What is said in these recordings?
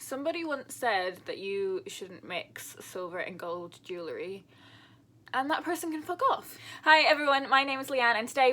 Somebody once said that you shouldn't mix silver and gold jewellery, and that person can fuck off. Hi everyone, my name is Leanne, and today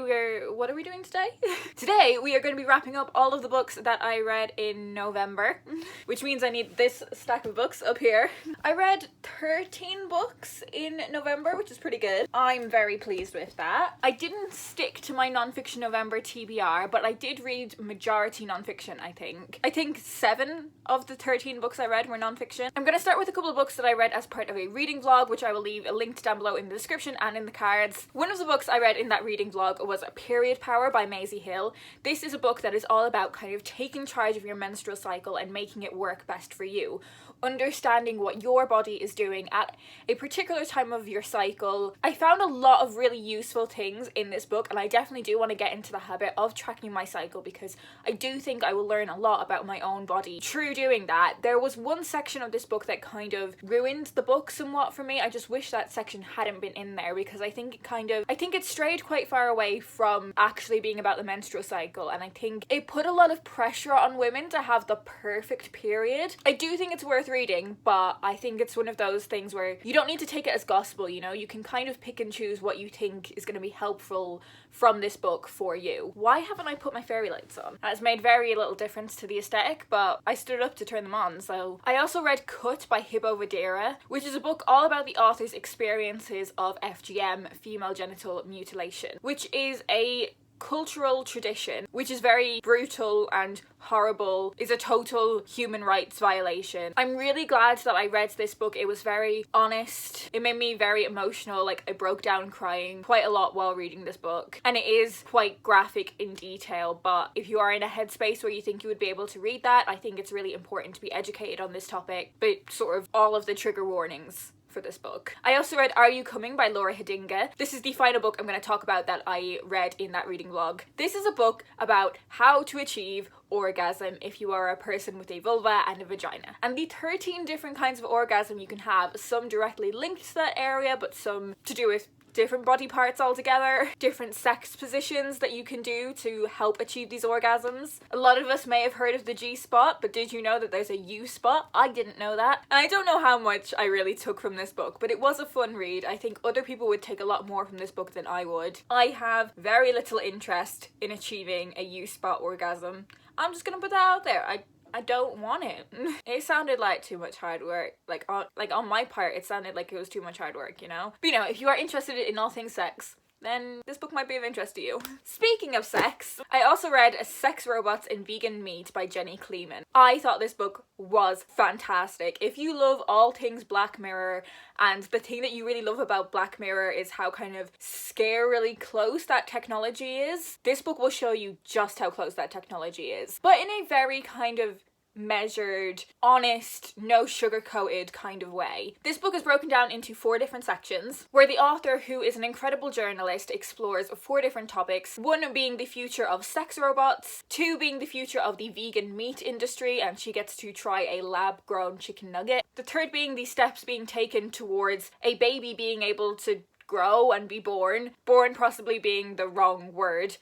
what are we doing today? Today we are going to be wrapping up all of the books that I read in November, which means I need this stack of books up here. I read 13 books in November, which is pretty good. I'm very pleased with that. I didn't stick to my non-fiction November TBR, but I did read majority non-fiction, I think. I think 7 of the 13 books I read were non-fiction. I'm going to start with a couple of books that I read as part of a reading vlog, which I will leave linked down below in the description and in the cards. One of the books I read in that reading vlog was Period Power by Maisie Hill. This is a book that is all about kind of taking charge of your menstrual cycle and making it work best for you. Understanding what your body is doing at a particular time of your cycle. I found a lot of really useful things in this book, and I definitely do want to get into the habit of tracking my cycle because I do think I will learn a lot about my own body through doing that. There was one section of this book that kind of ruined the book somewhat for me. I just wish that section hadn't been in there because I think it strayed quite far away from actually being about the menstrual cycle, and I think it put a lot of pressure on women to have the perfect period. I do think it's worth reading, but I think it's one of those things where you don't need to take it as gospel, you know? You can kind of pick and choose what you think is going to be helpful from this book for you. Why haven't I put my fairy lights on? That has made very little difference to the aesthetic, but I stood up to turn them on, so. I also read Cut by Hibbo Vadira, which is a book all about the author's experiences of FGM, female genital mutilation, which is a cultural tradition which is very brutal and horrible, is a total human rights violation. I'm really glad that I read this book. It was very honest. It made me very emotional. Like, I broke down crying quite a lot while reading this book, and it is quite graphic in detail, but if you are in a headspace where you think you would be able to read that, I think it's really important to be educated on this topic, but sort of all of the trigger warnings for this book. I also read Are You Coming by Laura Hedinga. This is the final book I'm going to talk about that I read in that reading vlog. This is a book about how to achieve orgasm if you are a person with a vulva and a vagina, and the 13 different kinds of orgasm you can have, some directly linked to that area, but some to do with different body parts altogether, different sex positions that you can do to help achieve these orgasms. A lot of us may have heard of the G-spot, but did you know that there's a U-spot? I didn't know that. And I don't know how much I really took from this book, but it was a fun read. I think other people would take a lot more from this book than I would. I have very little interest in achieving a U-spot orgasm. I'm just gonna put that out there. I don't want it. It sounded like too much hard work. Like on my part, it sounded like it was too much hard work, you know? But you know, if you are interested in all things sex, then this book might be of interest to you. Speaking of sex, I also read Sex Robots and Vegan Meat by Jenny Kleeman. I thought this book was fantastic. If you love all things Black Mirror, and the thing that you really love about Black Mirror is how kind of scarily close that technology is, this book will show you just how close that technology is. But in a very kind of measured, honest, no sugar-coated kind of way. This book is broken down into 4 different sections, where the author, who is an incredible journalist, explores 4 different topics. 1 being the future of sex robots, 2 being the future of the vegan meat industry, and she gets to try a lab-grown chicken nugget. The 3rd being the steps being taken towards a baby being able to grow and be born possibly being the wrong word,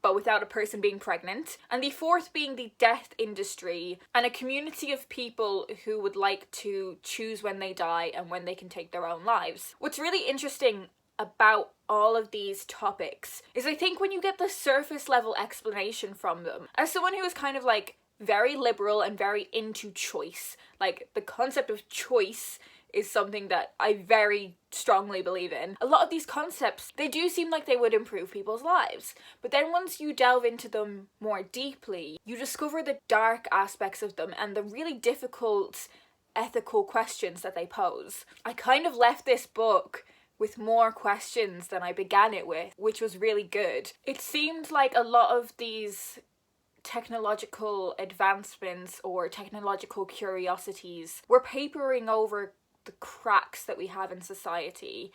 but without a person being pregnant. And the 4th being the death industry and a community of people who would like to choose when they die and when they can take their own lives. What's really interesting about all of these topics is I think when you get the surface level explanation from them, as someone who is kind of like very liberal and very into choice, like the concept of choice is something that I very strongly believe in. A lot of these concepts, they do seem like they would improve people's lives, but then once you delve into them more deeply, you discover the dark aspects of them and the really difficult ethical questions that they pose. I kind of left this book with more questions than I began it with, which was really good. It seemed like a lot of these technological advancements or technological curiosities were papering over the cracks that we have in society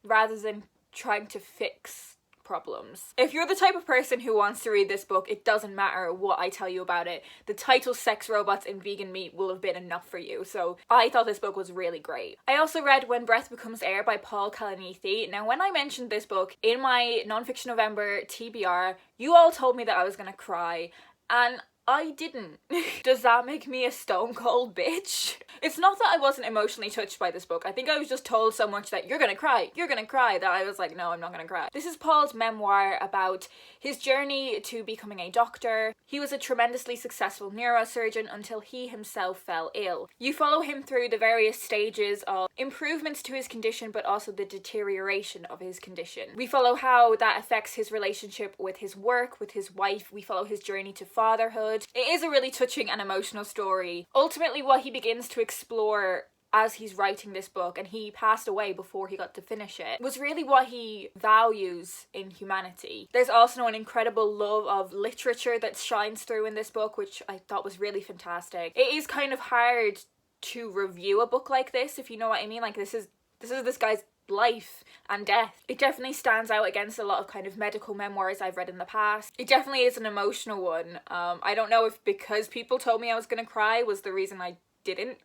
rather than trying to fix problems. If you're the type of person who wants to read this book, it doesn't matter what I tell you about it. The title Sex Robots and Vegan Meat will have been enough for you, so I thought this book was really great. I also read When Breath Becomes Air by Paul Kalanithi. Now, when I mentioned this book in my Nonfiction November TBR, you all told me that I was gonna cry, and I didn't. Does that make me a stone cold bitch? It's not that I wasn't emotionally touched by this book. I think I was just told so much that you're gonna cry, that I was like, no, I'm not gonna cry. This is Paul's memoir about his journey to becoming a doctor. He was a tremendously successful neurosurgeon until he himself fell ill. You follow him through the various stages of improvements to his condition, but also the deterioration of his condition. We follow how that affects his relationship with his work, with his wife. We follow his journey to fatherhood. It is a really touching and emotional story. Ultimately, what he begins to explore as he's writing this book, and he passed away before he got to finish it, was really what he values in humanity. There's also an incredible love of literature that shines through in this book, which I thought was really fantastic. It is kind of hard to review a book like this, if you know what I mean. Like, this is this guy's life and death. It definitely stands out against a lot of kind of medical memoirs I've read in the past. It definitely is an emotional one. I don't know if because people told me I was gonna cry was the reason I didn't.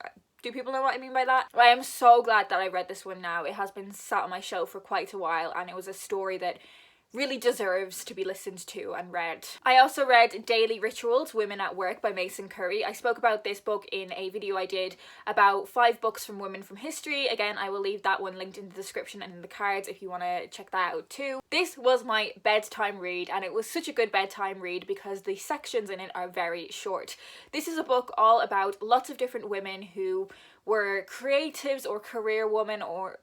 Do people know what I mean by that? But I am so glad that I read this one now. It has been sat on my shelf for quite a while, and it was a story that really deserves to be listened to and read. I also read Daily Rituals, Women at Work by Mason Curry. I spoke about this book in a video I did about 5 books from women from history. Again, I will leave that one linked in the description and in the cards if you want to check that out too. This was my bedtime read, and it was such a good bedtime read because the sections in it are very short. This is a book all about lots of different women who were creatives or career women or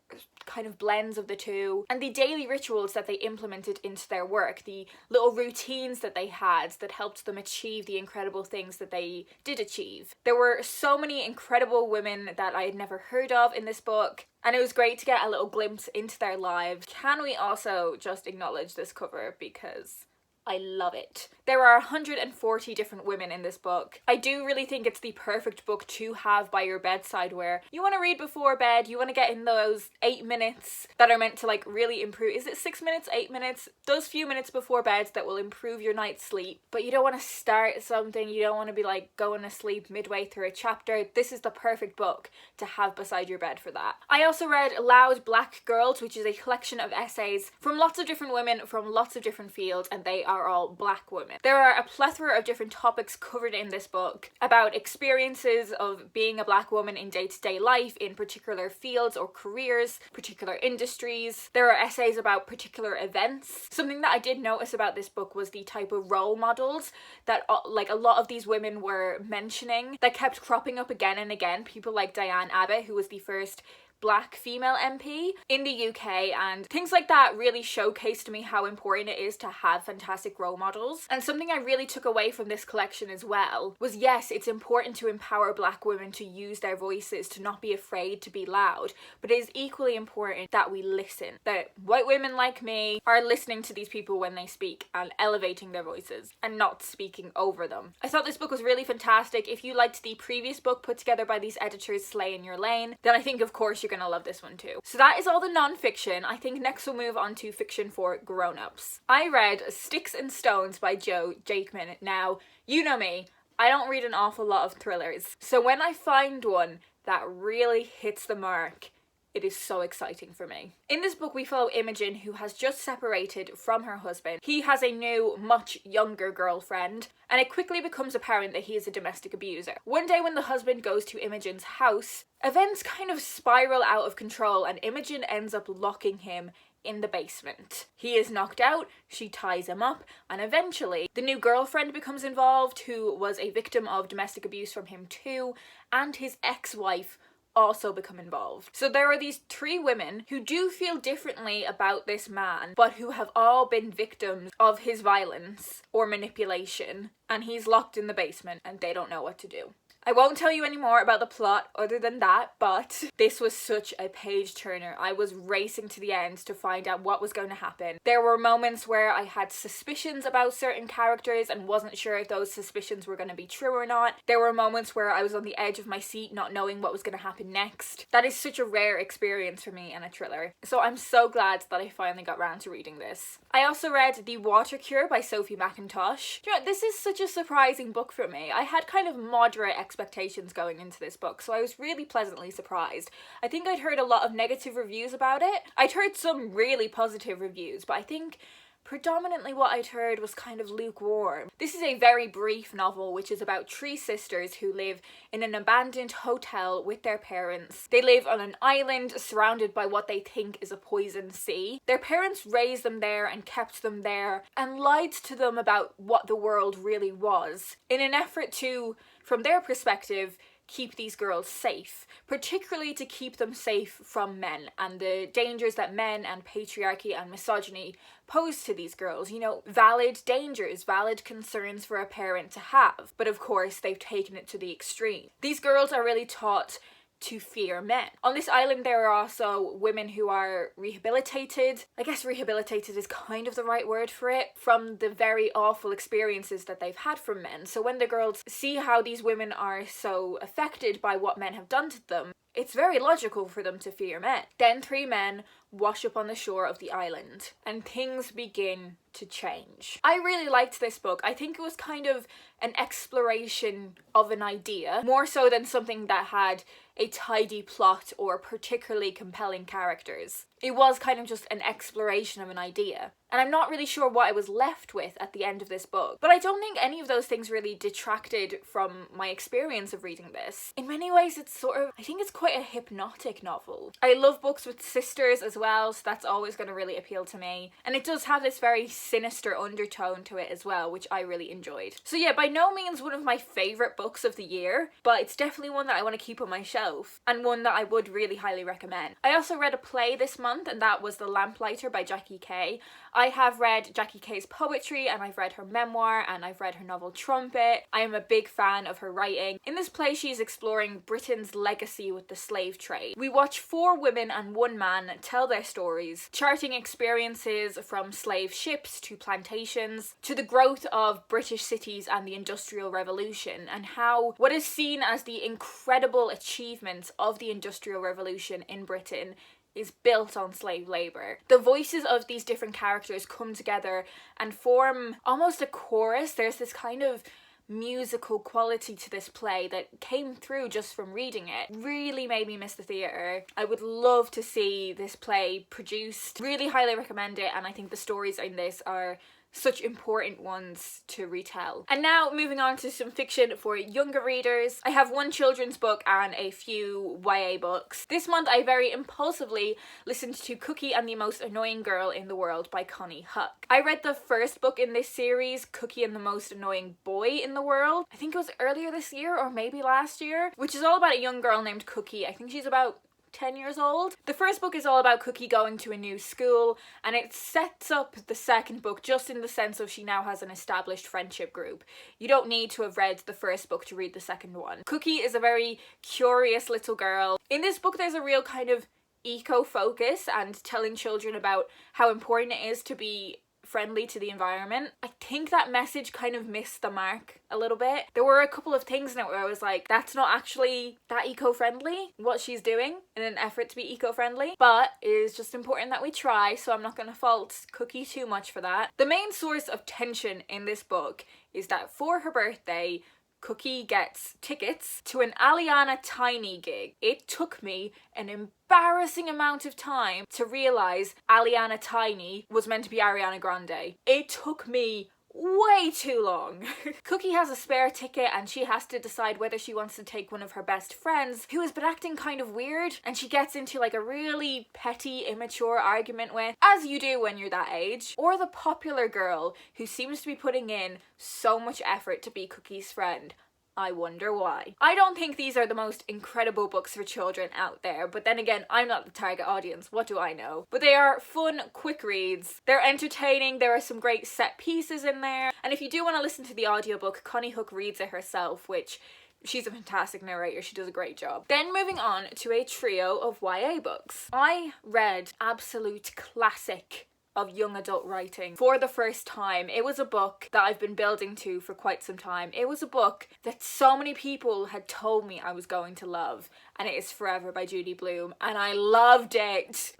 kind of blends of the two, and the daily rituals that they implemented into their work, the little routines that they had that helped them achieve the incredible things that they did achieve. There were so many incredible women that I had never heard of in this book, and it was great to get a little glimpse into their lives. Can we also just acknowledge this cover, because I love it. There are 140 different women in this book. I do really think it's the perfect book to have by your bedside, where you want to read before bed, you want to get in those 8 minutes that are meant to like really improve. Is it 6 minutes, 8 minutes? Those few minutes before bed that will improve your night's sleep. But you don't want to start something, you don't want to be like going to sleep midway through a chapter. This is the perfect book to have beside your bed for that. I also read Loud Black Girls, which is a collection of essays from lots of different women from lots of different fields, and they are all black women. There are a plethora of different topics covered in this book about experiences of being a black woman in day-to-day life in particular fields or careers, particular industries. There are essays about particular events. Something that I did notice about this book was the type of role models that like a lot of these women were mentioning that kept cropping up again and again. People like Diane Abbott, who was the first black female MP in the UK, and things like that really showcased to me how important it is to have fantastic role models. And something I really took away from this collection as well was, yes, it's important to empower black women to use their voices, to not be afraid to be loud, but it is equally important that we listen, that white women like me are listening to these people when they speak and elevating their voices and not speaking over them. I thought this book was really fantastic. If you liked the previous book put together by these editors, Slay in Your Lane, then I think of course you're gonna love this one too. So that is all the non-fiction. I think next we'll move on to fiction for grown-ups. I read Sticks and Stones by Joe Jakeman. Now, you know me, I don't read an awful lot of thrillers, so when I find one that really hits the mark, it is so exciting for me. In this book, we follow Imogen, who has just separated from her husband. He has a new, much younger girlfriend, and it quickly becomes apparent that he is a domestic abuser. One day when the husband goes to Imogen's house, events kind of spiral out of control, and Imogen ends up locking him in the basement. He is knocked out, she ties him up, and eventually the new girlfriend becomes involved, who was a victim of domestic abuse from him too, and his ex-wife also become involved. So there are these 3 women who do feel differently about this man, but who have all been victims of his violence or manipulation, and he's locked in the basement and they don't know what to do. I won't tell you any more about the plot other than that, but this was such a page turner. I was racing to the end to find out what was going to happen. There were moments where I had suspicions about certain characters and wasn't sure if those suspicions were going to be true or not. There were moments where I was on the edge of my seat not knowing what was going to happen next. That is such a rare experience for me in a thriller. So I'm so glad that I finally got around to reading this. I also read The Water Cure by Sophie McIntosh. You know, this is such a surprising book for me. I had kind of moderate expectations going into this book, so I was really pleasantly surprised. I think I'd heard a lot of negative reviews about it. I'd heard some really positive reviews, but I think predominantly what I'd heard was kind of lukewarm. This is a very brief novel which is about three sisters who live in an abandoned hotel with their parents. They live on an island surrounded by what they think is a poison sea. Their parents raised them there and kept them there and lied to them about what the world really was in an effort to, from their perspective, keep these girls safe, particularly to keep them safe from men and the dangers that men and patriarchy and misogyny pose to these girls. You know, valid dangers, valid concerns for a parent to have, but of course they've taken it to the extreme. These girls are really taught to fear men. On this island there are also women who are rehabilitated. I guess rehabilitated is kind of the right word for it, from the very awful experiences that they've had from men. So when the girls see how these women are so affected by what men have done to them, it's very logical for them to fear men. Then three men wash up on the shore of the island and things begin to change. I really liked this book. I think it was kind of an exploration of an idea, more so than something that had a tidy plot or particularly compelling characters. It was kind of just an exploration of an idea. And I'm not really sure what I was left with at the end of this book. But I don't think any of those things really detracted from my experience of reading this. In many ways, it's sort of, I think it's quite a hypnotic novel. I love books with sisters as well, so that's always going to really appeal to me. And it does have this very sinister undertone to it as well, which I really enjoyed. So yeah, by no means one of my favourite books of the year, but it's definitely one that I want to keep on my shelf, and one that I would really highly recommend. I also read a play this month, and that was The Lamplighter by Jackie Kay. I have read Jackie Kay's poetry, and I've read her memoir, and I've read her novel Trumpet. I am a big fan of her writing. In this play, she's exploring Britain's legacy with the slave trade. We watch 4 women and 1 man tell their stories, charting experiences from slave ships to plantations, to the growth of British cities and the Industrial Revolution, and how what is seen as the incredible achievements of the Industrial Revolution in Britain is built on slave labour. The voices of these different characters come together and form almost a chorus. There's this kind of musical quality to this play that came through just from reading it. Really made me miss the theatre. I would love to see this play produced. Really highly recommend it, and I think the stories in this are such important ones to retell. And now moving on to some fiction for younger readers. I have 1 children's book and a few YA books. This month I very impulsively listened to Cookie and the Most Annoying Girl in the World by Connie Huck. I read the first book in this series, Cookie and the Most Annoying Boy in the World. I think it was earlier this year or maybe last year, which is all about a young girl named Cookie. I think she's about 10 years old. The first book is all about Cookie going to a new school, and it sets up the second book just in the sense of she now has an established friendship group. You don't need to have read the first book to read the second one. Cookie is a very curious little girl. In this book there's a real kind of eco-focus and telling children about how important it is to be friendly to the environment. I think that message kind of missed the mark a little bit. There were a couple of things in it where I was like, that's not actually that eco-friendly, what she's doing in an effort to be eco-friendly, but it is just important that we try, so I'm not going to fault Cookie too much for that. The main source of tension in this book is that for her birthday, Cookie gets tickets to an Aliana Tiny gig. It took me an embarrassing amount of time to realise Aliana Tiny was meant to be Ariana Grande. It took me way too long. Cookie has a spare ticket and she has to decide whether she wants to take one of her best friends who has been acting kind of weird, and she gets into like a really petty, immature argument with, as you do when you're that age, or the popular girl who seems to be putting in so much effort to be Cookie's friend. I wonder why. I don't think these are the most incredible books for children out there, but then again, I'm not the target audience, what do I know? But they are fun, quick reads. They're entertaining, there are some great set pieces in there, and if you do want to listen to the audiobook, Connie Huck reads it herself, which she's a fantastic narrator, she does a great job. Then moving on to a trio of YA books. I read absolute classic of young adult writing for the first time. It was a book that I've been building to for quite some time. It was a book that so many people had told me I was going to love, and it is Forever by Judy Blume, and I loved it.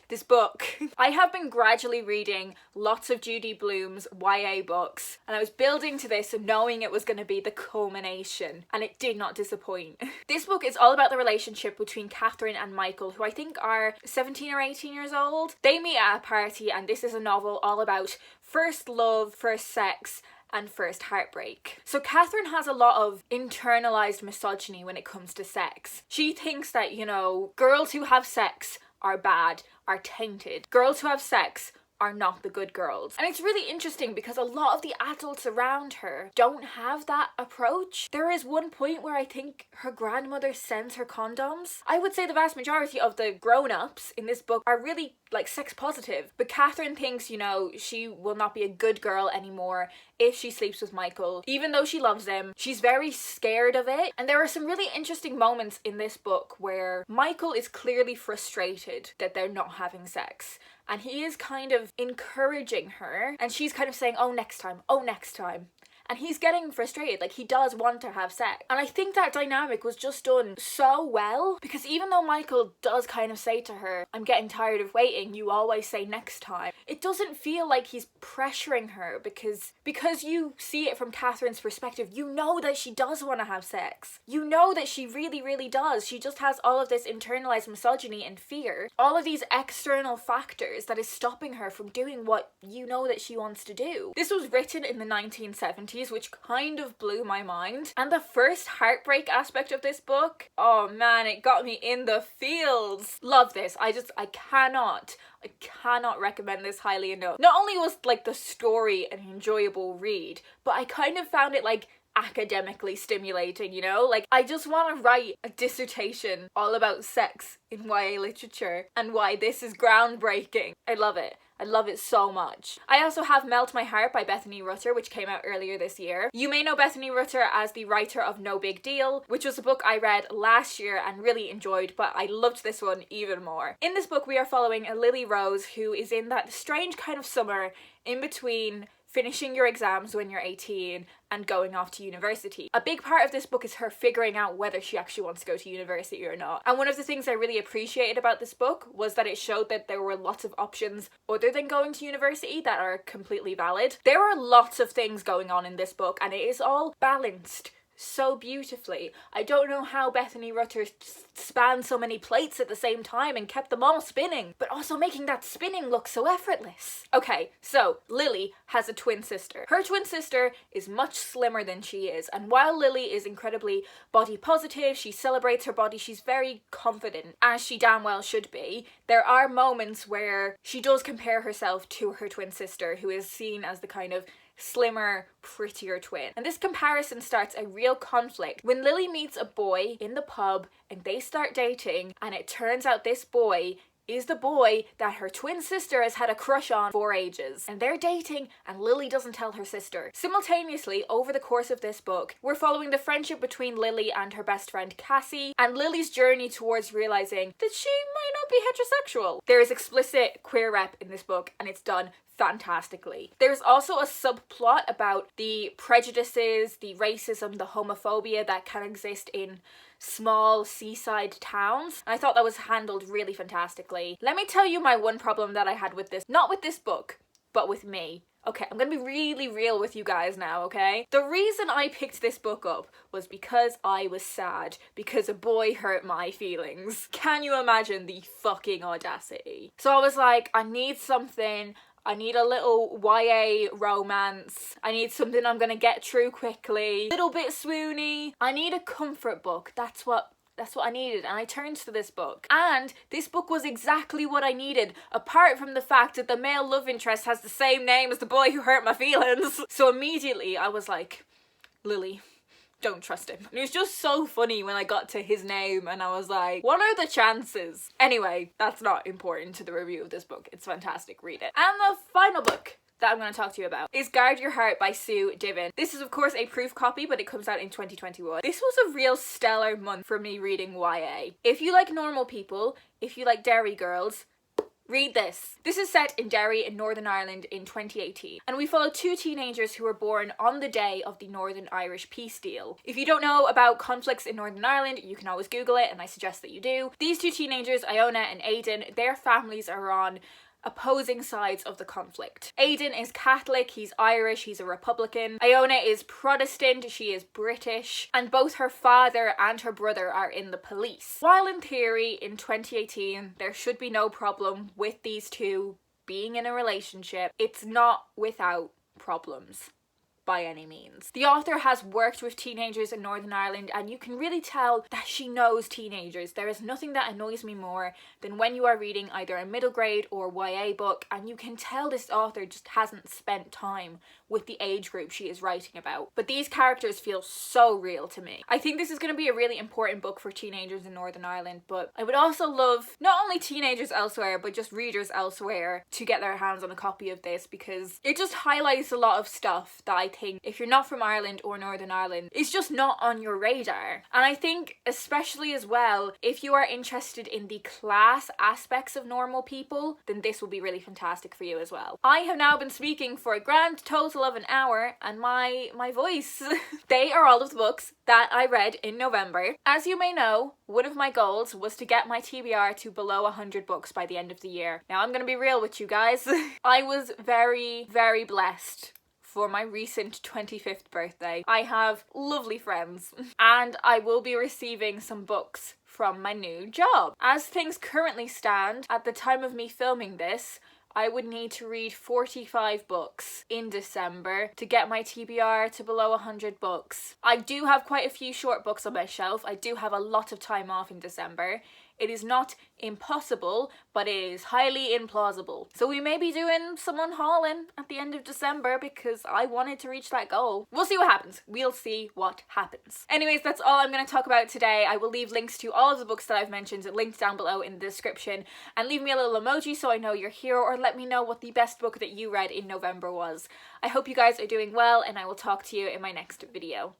This book. I have been gradually reading lots of Judy Blume's YA books, and I was building to this knowing it was going to be the culmination, and it did not disappoint. This book is all about the relationship between Catherine and Michael, who I think are 17 or 18 years old. They meet at a party Minority, and this is a novel all about first love, first sex, and first heartbreak. So Catherine has a lot of internalized misogyny when it comes to sex. She thinks that, you know, girls who have sex are bad, are tainted. Girls who have sex are not the good girls. And it's really interesting because a lot of the adults around her don't have that approach. There is one point where I think her grandmother sends her condoms. I would say the vast majority of the grown-ups in this book are really like sex positive, but Catherine thinks, you know, she will not be a good girl anymore if she sleeps with Michael. Even though she loves him, she's very scared of it. And there are some really interesting moments in this book where Michael is clearly frustrated that they're not having sex. And he is kind of encouraging her, and she's kind of saying, oh, next time, oh, next time. And he's getting frustrated, like he does want to have sex. And I think that dynamic was just done so well, because even though Michael does kind of say to her, I'm getting tired of waiting, you always say next time, it doesn't feel like he's pressuring her, because you see it from Catherine's perspective, you know that she does want to have sex. You know that she really, really does. She just has all of this internalized misogyny and fear, all of these external factors that is stopping her from doing what you know that she wants to do. This was written in the 1970s, which kind of blew my mind. And the first heartbreak aspect of this book, oh man, it got me in the feels. Love this. I cannot recommend this highly enough. Not only was like the story an enjoyable read, but I kind of found it like academically stimulating, you know? Like, I just want to write a dissertation all about sex in YA literature and why this is groundbreaking. I love it. I love it so much. I also have Melt My Heart by Bethany Rutter, which came out earlier this year. You may know Bethany Rutter as the writer of No Big Deal, which was a book I read last year and really enjoyed, but I loved this one even more. In this book, we are following a Lily Rose who is in that strange kind of summer in between finishing your exams when you're 18 and going off to university. A big part of this book is her figuring out whether she actually wants to go to university or not. And one of the things I really appreciated about this book was that it showed that there were lots of options other than going to university that are completely valid. There are lots of things going on in this book, and it is all balanced so beautifully. I don't know how Bethany Rutter spanned so many plates at the same time and kept them all spinning, but also making that spinning look so effortless. Okay, so Lily has a twin sister. Her twin sister is much slimmer than she is, and while Lily is incredibly body positive, she celebrates her body, she's very confident, as she damn well should be, there are moments where she does compare herself to her twin sister, who is seen as the kind of slimmer, prettier twin. And this comparison starts a real conflict when Lily meets a boy in the pub and they start dating, and it turns out this boy is the boy that her twin sister has had a crush on for ages. And they're dating, and Lily doesn't tell her sister. Simultaneously, over the course of this book, we're following the friendship between Lily and her best friend Cassie, and Lily's journey towards realizing that she might not be heterosexual. There is explicit queer rep in this book, and it's done fantastically. There's also a subplot about the prejudices, the racism, the homophobia that can exist in small seaside towns. And I thought that was handled really fantastically. Let me tell you my one problem that I had with this, not with this book, but with me. Okay, I'm gonna be really real with you guys now, okay? The reason I picked this book up was because I was sad, because a boy hurt my feelings. Can you imagine the fucking audacity? So I was like, I need something. I need a little YA romance. I need something I'm gonna get through quickly. Little bit swoony. I need a comfort book. That's what I needed, and I turned to this book. And this book was exactly what I needed, apart from the fact that the male love interest has the same name as the boy who hurt my feelings. So immediately I was like, Lily, don't trust him. And it was just so funny when I got to his name and I was like, what are the chances? Anyway, that's not important to the review of this book. It's fantastic, read it. And the final book that I'm going to talk to you about is Guard Your Heart by Sue Diven. This is of course a proof copy, but it comes out in 2021. This was a real stellar month for me reading YA. If you like normal people, if you like Derry girls, read this. This is set in Derry in Northern Ireland in 2018, and we follow two teenagers who were born on the day of the Northern Irish peace deal. If you don't know about conflicts in Northern Ireland, you can always Google it, and I suggest that you do. These two teenagers, Iona and Aidan, their families are on opposing sides of the conflict. Aidan is Catholic, he's Irish, he's a Republican. Iona is Protestant, she is British, and both her father and her brother are in the police. While in theory, in 2018, there should be no problem with these two being in a relationship, it's not without problems by any means. The author has worked with teenagers in Northern Ireland, and you can really tell that she knows teenagers. There is nothing that annoys me more than when you are reading either a middle grade or YA book and you can tell this author just hasn't spent time with the age group she is writing about. But these characters feel so real to me. I think this is going to be a really important book for teenagers in Northern Ireland, but I would also love not only teenagers elsewhere, but just readers elsewhere to get their hands on a copy of this, because it just highlights a lot of stuff that I think if you're not from Ireland or Northern Ireland, it's just not on your radar. And I think especially as well, if you are interested in the class aspects of normal people, then this will be really fantastic for you as well. I have now been speaking for a grand total of an hour, and my voice, they are all of the books that I read in November. As you may know, one of my goals was to get my TBR to below 100 books by the end of the year. Now I'm gonna be real with you guys. I was very, very blessed for my recent 25th birthday. I have lovely friends and I will be receiving some books from my new job. As things currently stand, at the time of me filming this, I would need to read 45 books in December to get my TBR to below 100 books. I do have quite a few short books on my shelf. I do have a lot of time off in December. It is not impossible, but it is highly implausible. So we may be doing some unhauling at the end of December because I wanted to reach that goal. We'll see what happens. We'll see what happens. Anyways, that's all I'm going to talk about today. I will leave links to all of the books that I've mentioned linked down below in the description, and leave me a little emoji so I know you're here, or let me know what the best book that you read in November was. I hope you guys are doing well, and I will talk to you in my next video.